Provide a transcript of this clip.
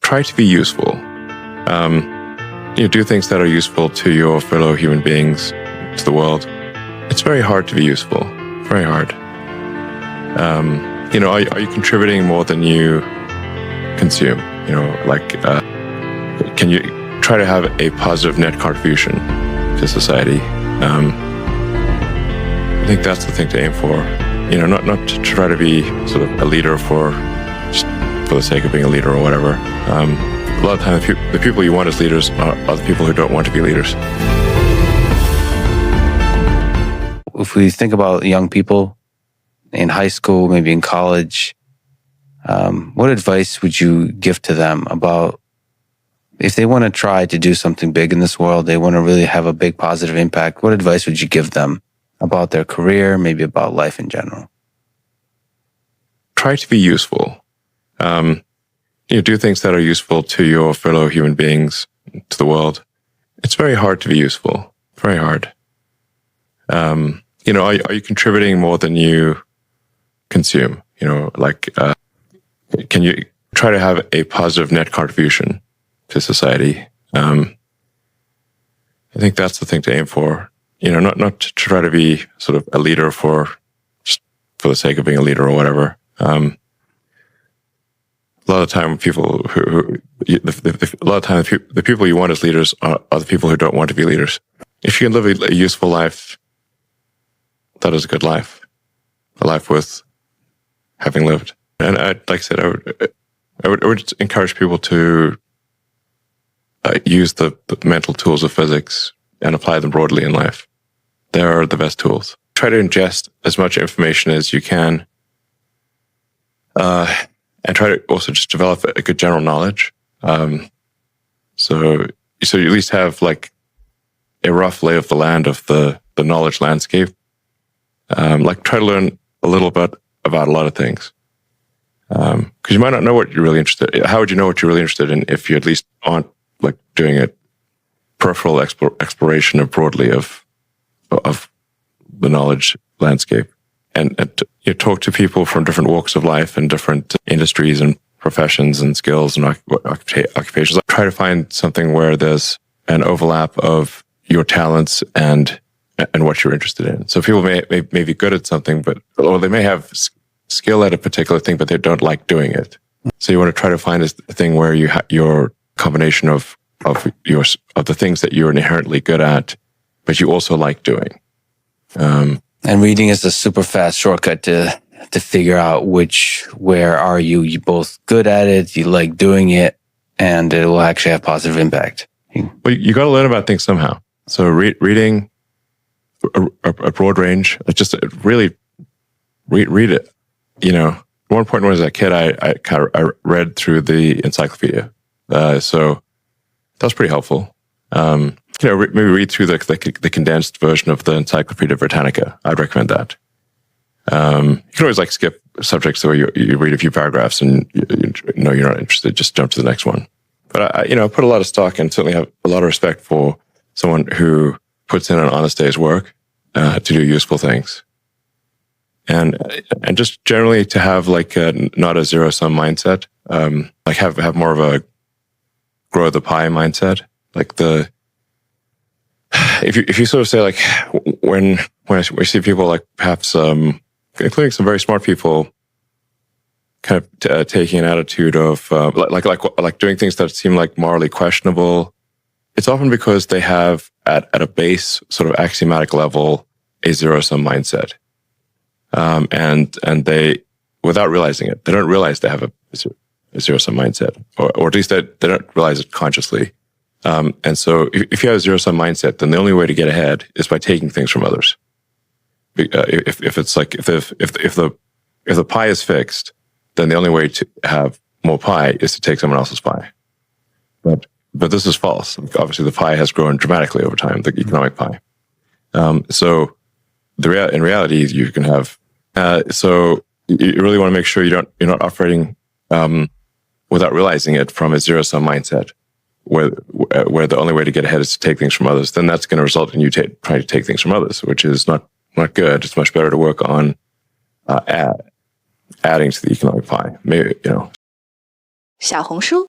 try to be useful. Do things that are useful to your fellow human beings, to the world. It's very hard to be useful. Very hard. Are you contributing more than you consume? Can you try to have a positive net contribution to society? I think that's the thing to aim for. Not to try to be sort of a leader for the sake of being a leader or whatever. A lot of times, the people you want as leaders are the people who don't want to be leaders. If we think about young people in high school, maybe in college, what advice would you give to them about if they want to try to do something big in this world, they want to really have a big positive impact, what advice would you give them about their career, maybe about life in general? Try to be useful. Do things that are useful to your fellow human beings, to the world. It's very hard to be useful. Very hard. Are you contributing more than you consume? Can you try to have a positive net contribution to society? I think that's the thing to aim for. Not to try to be sort of a leader for the sake of being a leader or whatever. A lot of time, the people you want as leaders are the people who don't want to be leaders. If you can live a useful life, that is a good life, a life worth having lived. And like I said, I would encourage people to use the mental tools of physics and apply them broadly in life. They are the best tools. Try to ingest as much information as you can, and try to also just develop a good general knowledge. So you at least have like a rough lay of the land of the knowledge landscape. Try to learn a little bit about a lot of things. Because you might not know what you're really interested in. How would you know what you're really interested in if you at least aren't like doing a peripheral exploration of broadly of the knowledge landscape? And you talk to people from different walks of life and different industries and professions and skills and occupations. Try to find something where there's an overlap of your talents and what you're interested in. So people may be good at something, or they may have skill at a particular thing, but they don't like doing it. So you want to try to find a thing where you your combination of the things that you're inherently good at, but you also like doing. And reading is a super fast shortcut to figure out where are you. You're both good at it, you like doing it, and it will actually have positive impact. Well, you got to learn about things somehow. So reading a broad range, just really read it. At one point when I was a kid, I read through the encyclopedia. So that was pretty helpful. Maybe read through the condensed version of the Encyclopedia Britannica. I'd recommend that. You can always skip subjects where you read a few paragraphs and you're not interested. Just jump to the next one. But I put a lot of stock and certainly have a lot of respect for someone who puts in an honest day's work to do useful things, and just generally to have not a zero sum mindset. Have more of a grow the pie mindset. If you sort of say when I see people perhaps including some very smart people kind of taking an attitude of doing things that seem like morally questionable, it's often because they have at a base sort of axiomatic level a zero sum mindset, and they, without realizing it, they don't realize they have a zero sum mindset, or at least they don't realize it consciously. And so if you have a zero sum mindset, then the only way to get ahead is by taking things from others. If the pie is fixed, then the only way to have more pie is to take someone else's pie. But this is false. Obviously, the pie has grown dramatically over time, the economic pie. So in reality, you can have. So you really want to make sure you're not operating without realizing it from a zero sum mindset, where the only way to get ahead is to take things from others. Then that's going to result in you trying to take things from others, which is not good. It's much better to work on adding to the economic pie. Maybe 小红书